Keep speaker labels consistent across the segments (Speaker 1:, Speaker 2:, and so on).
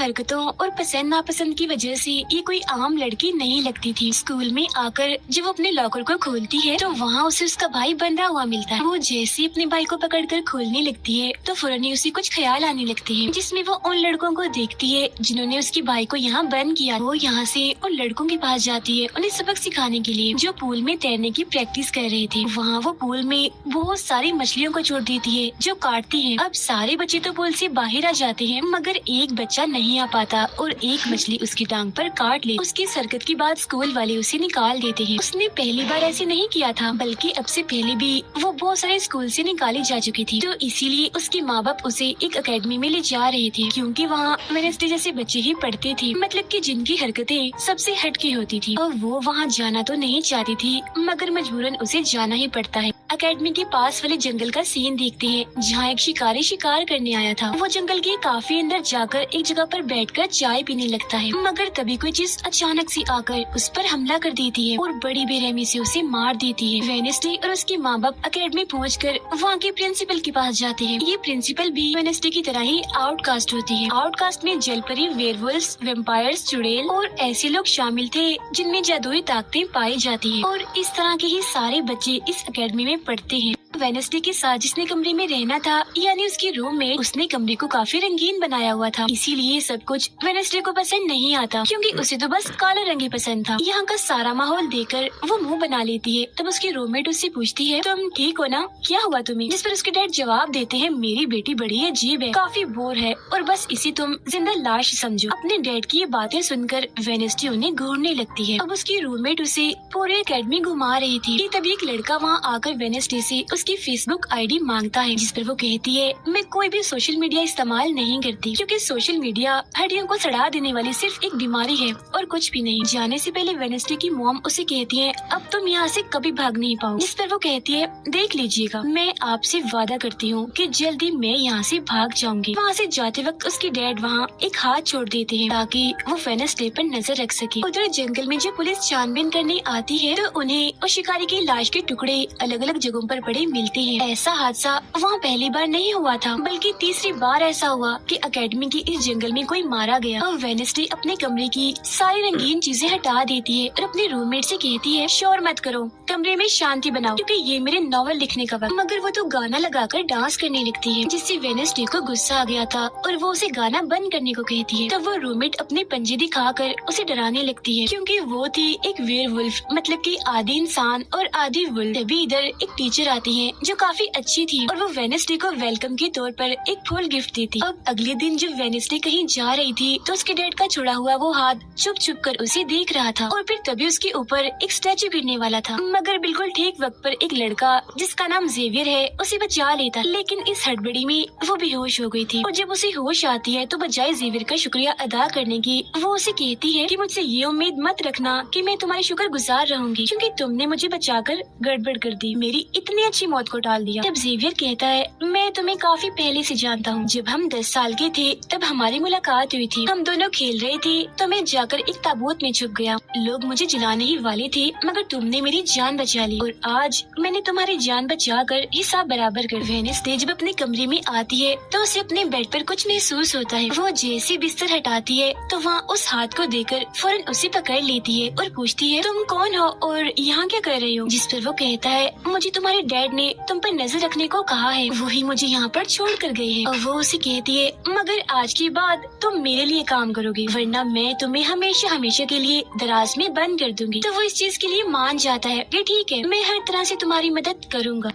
Speaker 1: हरकतों और पसंद नापसंद की वजह से ये कोई आम लड़की नहीं लगती थी। स्कूल में आकर जब वो अपने लॉकर को खोलती है तो वहाँ उसे उसका भाई बंधा हुआ मिलता है। वो जैसे ही अपने भाई को पकड़कर खोलने लगती है तो फौरन ही उसे कुछ ख्याल आने लगते हैं, जिसमें वो उन लड़कों को देखती है जिन्होंने उसके भाई को यहाँ बंद किया। वो यहाँ से उन लड़कों के पास जाती है उन्हें सबक सिखाने के लिए, जो पूल में तैरने की प्रैक्टिस कर रहे थे। वहाँ वो पूल में बहुत सारी मछलियों को छोड़ देती है जो काटती हैं। अब सारे बच्चे तो पूल से बाहर आ जाते हैं मगर एक बच्चा नहीं आ पाता और एक मछली उसकी टांग पर काट ले। उसकी हरकत के बाद स्कूल वाले उसे निकाल देते हैं। उसने पहली बार ऐसे नहीं किया था, बल्कि अब से पहले भी वो बहुत सारे स्कूल से निकाली जा चुकी थी। तो इसीलिए उसके माँ बाप उसे एक एकेडमी में ले जा रहे थे, क्योंकि वहाँ वेडनेसडे जैसे बच्चे ही पढ़ते थे, मतलब कि जिनकी हरकतें सबसे हटके होती थी। और वो वहाँ जाना तो नहीं चाहती थी मगर मजबूरन उसे जाना ही पड़ता है। एकेडमी के पास वाले जंगल का सीन देखते हैं जहाँ एक शिकारी शिकार करने आया था। वो जंगल के काफी अंदर जाकर एक जगह पर बैठकर चाय पीने लगता है, मगर तभी कोई चीज अचानक से आकर उस पर हमला कर देती है और बड़ी बेरहमी से उसे मार देती है। वेडनेसडे और उसके माँ बाप एकेडमी पहुंचकर वहाँ के प्रिंसिपल के पास जाते हैं। ये प्रिंसिपल भी वेडनेसडे की तरह ही आउटकास्ट होती है। आउटकास्ट में जलपरी, वेयरवुल्व्स, वैम्पायर्स, चुड़ैल और ऐसे लोग शामिल थे जिनमें जादुई ताकतें पाई जाती है। और इस तरह के ही सारे बच्चे इस एकेडमी में पढ़ते हैं। वेडनेसडे के साथ जिसने कमरे में रहना था, यानी उसकी रूम में, उसने कमरे को काफी रंगीन बनाया हुआ था। इसीलिए सब कुछ वेडनेसडे को पसंद नहीं आता, क्योंकि उसे तो बस काला रंग ही पसंद था। यहाँ का सारा माहौल देखकर वो मुंह बना लेती है। तब उसकी रूममेट उससे पूछती है, तुम ठीक हो ना, क्या हुआ तुम्हें? जिस पर उसके डैड जवाब देते हैं, मेरी बेटी बड़ी अजीब है, काफी बोर है और बस इसे तुम जिंदा लाश समझो। अपने डैड की ये बातें सुनकर वेडनेसडे उन्हें घूरने लगती है। अब उसकी रूममेट उसे पूरे एकेडमी घुमा रही थी कि तभी एक लड़का वहाँ आकर वेडनेसडे से उसकी फेसबुक आईडी मांगता है, जिस पर वो कहती है, मैं कोई भी सोशल मीडिया इस्तेमाल नहीं करती, क्योंकि सोशल मीडिया हड्डियों को सड़ा देने वाली सिर्फ एक बीमारी है और कुछ भी नहीं। जाने से पहले वेडनेसडे की मॉम उसे कहती है, अब तुम यहाँ से कभी भाग नहीं पाओ। जिस पर वो कहती है, देख लीजिएगा, मैं आपसे वादा करती हूँ कि जल्दी मैं यहाँ से भाग जाऊंगी। वहाँ से जाते वक्त उसके डैड वहाँ एक हाथ छोड़ देते हैं ताकि वो वेडनेसडे पर नजर रख सके। उधर जंगल में जब पुलिस छानबीन करने आती है तो उन्हें उस शिकारी की लाश के टुकड़े अलग अलग जगहों पर पड़े मिलते हैं। ऐसा हादसा वहाँ पहली बार नहीं हुआ था, बल्कि तीसरी बार ऐसा हुआ कि एकेडमी की इस जंगल में कोई मारा गया। और वेडनेसडे अपने कमरे की सारी रंगीन चीजें हटा देती है और अपने रूममेट से कहती है, शोर मत करो, कमरे में शांति बनाओ, क्योंकि ये मेरे नॉवल लिखने का वक्त। मगर वो तो गाना लगाकर डांस करने लगती है, जिससे वेडनेसडे को गुस्सा आ गया था और वो उसे गाना बंद करने को कहती है। तब वो रूममेट अपने पंजे दिखाकर उसे डराने लगती है, क्योंकि वो थी एक वेयरवुल्फ, मतलब कि आधी इंसान और आधी वुल्फ। तभी इधर एक टीचर आती है जो काफी अच्छी थी और वो वेडनेसडे को वेलकम के तौर पर एक फूल गिफ्ट देती। अब अगले दिन जब वेडनेसडे कहीं जा रही थी तो उसके डैड का छुड़ा हुआ वो हाथ छुप छुप कर उसे देख रहा था और फिर तभी उसके ऊपर एक स्टैचू गिरने वाला था, मगर बिल्कुल ठीक वक्त पर एक लड़का जिसका नाम जेवियर है उसे बचा लेता। लेकिन इस हड़बड़ी में वो बेहोश हो गई थी और जब उसे होश आती है तो बजाय जेवियर का शुक्रिया अदा करने की वो उसे कहती है कि मुझसे ये उम्मीद मत रखना कि मैं तुम्हारी शुक्रगुजार रहूंगी, क्योंकि तुमने मुझे बचाकर गड़बड़ कर दी, मेरी इतनी अच्छी मौत को टाल दिया। तब जेवियर कहता है, मैं तुम्हें काफी पहले से जानता हूँ, जब हम 10 साल के थे तब हमारी मुलाकात हुई थी, हम दोनों खेल रहे थे तो मैं जाकर एक ताबूत में छुप गया, लोग मुझे जलाने ही वाले थे मगर तुमने मेरी जान बचा ली और आज मैंने तुम्हारी जान बचाकर हिसाब बराबर कर। वेडनेसडे जब अपने कमरे में आती है तो उसे अपने बेड पर कुछ महसूस होता है। वो जैसे बिस्तर हटाती है तो वहाँ उस हाथ को देखकर फौरन उसे पकड़ लेती है और पूछती है, तुम कौन हो और यहाँ क्या कर रही हो? जिस पर वो कहता है, मुझे तुम्हारे डैड ने तुम पर नजर रखने को कहा है, वही मुझे यहाँ पर छोड़ कर गए हैं। और वो उसे कहती है, मगर आज के बाद तुम मेरे लिए काम करोगे, वरना मैं तुम्हें हमेशा हमेशा के लिए दराज में बंद कर दूंगी। तो वो इस चीज के लिए मान जाता है कि ठीक है, मैं हर तरह से तुम्हारी मदद करूँगा।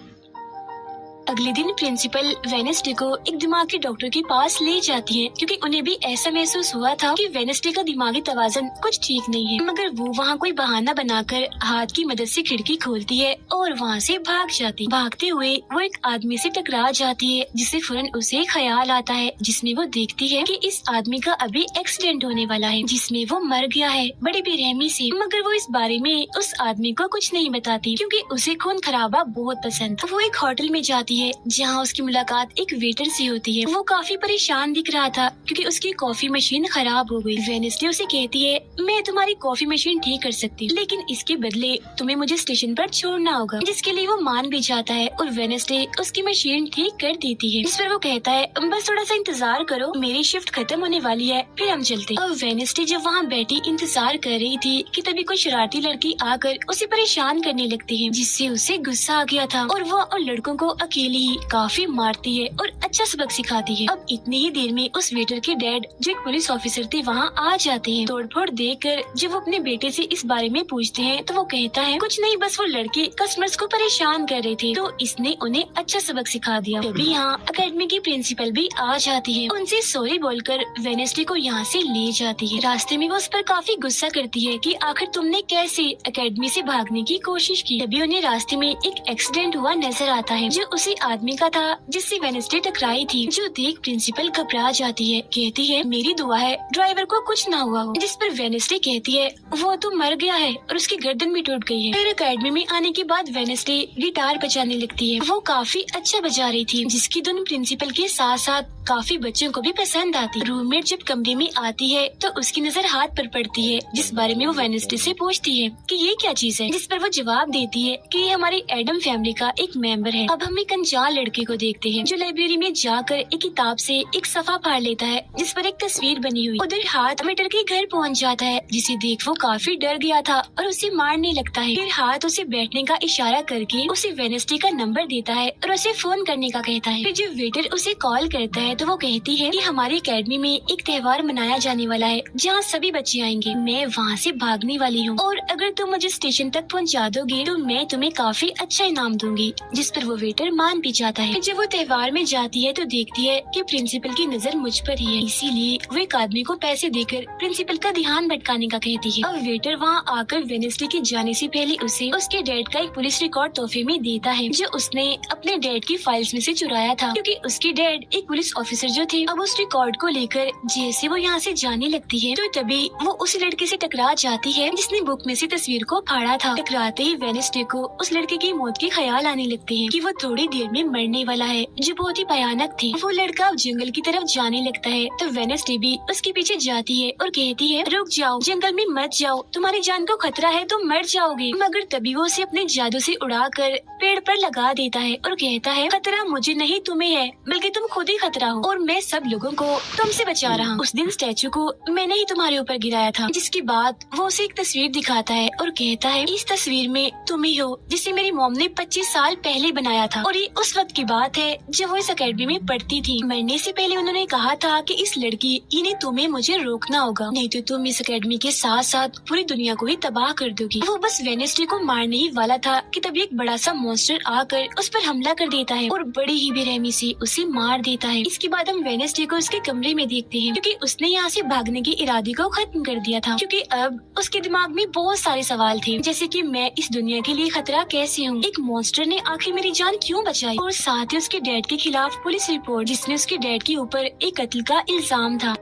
Speaker 1: अगले दिन प्रिंसिपल वेडनेसडे को एक दिमाग के डॉक्टर के पास ले जाती है, क्योंकि उन्हें भी ऐसा महसूस हुआ था कि वेडनेसडे का दिमागी तवाज़ुन कुछ ठीक नहीं है। मगर वो वहाँ कोई बहाना बनाकर हाथ की मदद से खिड़की खोलती है और वहाँ से भाग जाती। भागते हुए वो एक आदमी से टकरा जाती है, जिससे फौरन उसे ख्याल आता है, जिसमें वो देखती है कि इस आदमी का अभी एक्सीडेंट होने वाला है, जिसमें वो मर गया है बड़ी बेरहमी से। मगर वो इस बारे में उस आदमी को कुछ नहीं बताती, क्योंकि उसे खून खराबा बहुत पसंद। वो एक होटल में जाती है ہے जहाँ उसकी मुलाकात एक वेटर से होती है। वो काफी परेशान दिख रहा था क्योंकि उसकी कॉफी मशीन खराब हो गई। वेनेसडे उसे कहती है, मैं तुम्हारी कॉफी मशीन ठीक कर सकती हूँ, लेकिन इसके बदले तुम्हें मुझे स्टेशन पर छोड़ना होगा, जिसके लिए वो मान भी जाता है और वेनेसडे उसकी मशीन ठीक कर देती है। जिस पर वो कहता है, बस थोड़ा सा इंतजार करो, मेरी शिफ्ट खत्म होने वाली है, फिर हम चलते। और वेनेसडे जब वहाँ बैठी इंतजार कर रही थी कि तभी कोई शरारती लड़की आकर उसे परेशान करने लगती है, जिससे उसे गुस्सा आ गया था और वो उन लड़कों को अकेले ही काफी मारती है और अच्छा सबक सिखाती है। अब इतनी ही देर में उस वेटर के डैड, जो एक पुलिस ऑफिसर थे, वहाँ आ जाते हैं। तोड़फोड़ देखकर जब वो अपने बेटे से इस बारे में पूछते हैं तो वो कहता है, कुछ नहीं, बस वो लड़के कस्टमर्स को परेशान कर रहे थे, तो इसने उन्हें अच्छा सबक सिखा दिया। तभी यहाँ अकेडमी की प्रिंसिपल भी आ जाती है, उनसे सॉरी बोलकर वेनेसडे को यहाँ से ले जाती है। रास्ते में वो उस पर काफी गुस्सा करती है कि आखिर तुमने कैसे अकेडमी से भागने की कोशिश की। तभी उन्हें रास्ते में एक एक्सीडेंट हुआ नजर आता है, जो उसी आदमी का था जिससे वेनेसडे टकराई थी, जो देख प्रिंसिपल घबरा जाती है। कहती है, मेरी दुआ है ड्राइवर को कुछ ना हुआ हो। जिस पर वेनेसडे कहती है, वो तो मर गया है और उसकी गर्दन भी टूट गई है। फिर अकेडमी में आने के बाद वेनेसडे गिटार बजाने लगती है। वो काफी अच्छा बजा रही थी, जिसकी धुन प्रिंसिपल के साथ साथ काफी बच्चों को भी पसंद आती। रूममेट जब कमरे में आती है तो उसकी नजर हाथ पर पड़ती है, जिस बारे में वो वेनेसडे से पूछती है कि ये क्या चीज है, जिस पर वो जवाब देती है कि ये हमारी एडम फैमिली का एक मेंबर है। अब हम एक अनजान लड़के को देखते हैं जो लाइब्रेरी में जाकर एक किताब से एक सफा फाड़ लेता है, जिस पर एक तस्वीर बनी हुई। उधर हाथ वेटर के घर पहुंच जाता है, जिसे देख वो काफी डर गया था और उसे मारने लगता है। फिर हाथ उसे बैठने का इशारा करके उसे वेनेसडे का नंबर देता है और उसे फोन करने का कहता है। फिर जब वेटर उसे कॉल करता है तो वो कहती है कि हमारी अकेडमी में एक त्योहार मनाया जाने वाला है, जहाँ सभी बच्चे आएंगे। मैं वहाँ से भागने वाली हूँ और अगर तुम मुझे स्टेशन तक पहुँचा दोगे तो मैं तुम्हें काफी अच्छा इनाम दूंगी। जिस पर वो वेटर मान भी जाता है। जब वो त्योहार में जाती है तो देखती है कि प्रिंसिपल की नजर मुझ पर ही है, इसीलिए वो एक आदमी को पैसे देकर प्रिंसिपल का ध्यान भटकाने का कहती है। अब वेटर वहाँ आकर वेनेसडे के जाने से पहले उसे उसके डैड का एक पुलिस रिकॉर्ड तोहफे में देता है, जो उसने अपने डैड की फाइल्स में से चुराया था, क्योंकि उसके डैड एक पुलिस ऑफिसर जो थे। अब उस रिकॉर्ड को लेकर जैसे वो यहाँ से जाने लगती है तो तभी वो उस लड़के से टकरा जाती है जिसने बुक में से तस्वीर को फाड़ा था। टकराते ही वेनेसडे को उस लड़के की मौत के ख्याल आने लगते हैं कि वो थोड़ी देर में मरने वाला है, जो बहुत ही भयानक थी। वो लड़का अब जंगल की तरफ जाने लगता है तो वेनेसडे भी उसके पीछे जाती है और कहती है, रुक जाओ, जंगल में मत जाओ, तुम्हारी जान को खतरा है, तुम मर जाओगे। मगर तभी वो उसे अपने जादू से उड़ाकर पेड़ पर लगा देता है और कहता है, खतरा मुझे नहीं तुम्हें है, बल्कि तुम खुद ही खतरा हो और मैं सब लोगों को तुमसे बचा रहा हूँ। उस दिन स्टैचू को मैंने ही तुम्हारे ऊपर गिराया था। जिसके बाद वो उसे एक तस्वीर दिखाता है और कहता है, इस तस्वीर में तुम ही हो जिसे मेरी मॉम ने 25 साल पहले बनाया था और ये उस वक्त की बात है जब वो इस अकेडमी में पढ़ती थी। मरने से पहले उन्होंने कहा था कि इस लड़की इन्हें तुम्हें मुझे रोकना होगा, नहीं तो तुम इस अकेडमी के साथ साथ पूरी दुनिया को ही तबाह कर दोगी। वो बस वेनेसडे को मारने ही वाला था कि तभी एक बड़ा सा मॉन्स्टर आकर उस पर हमला कर देता है और बड़ी ही बेरहमी से उसे मार देता है। इसके बाद हम वेनेसडे को उसके कमरे में देखते हैं, क्योंकि उसने यहाँ से भागने के इरादे को खत्म कर दिया था, क्योंकि अब उसके दिमाग में बहुत सारे सवाल थे, जैसे कि मैं इस दुनिया के लिए खतरा कैसे हूँ, एक मॉन्स्टर ने आखिर मेरी जान क्यों बचाई, और साथ ही उसके डैड के खिलाफ पुलिस रिपोर्ट जिसमें उसके डैड के ऊपर एक कत्ल का इल्जाम था।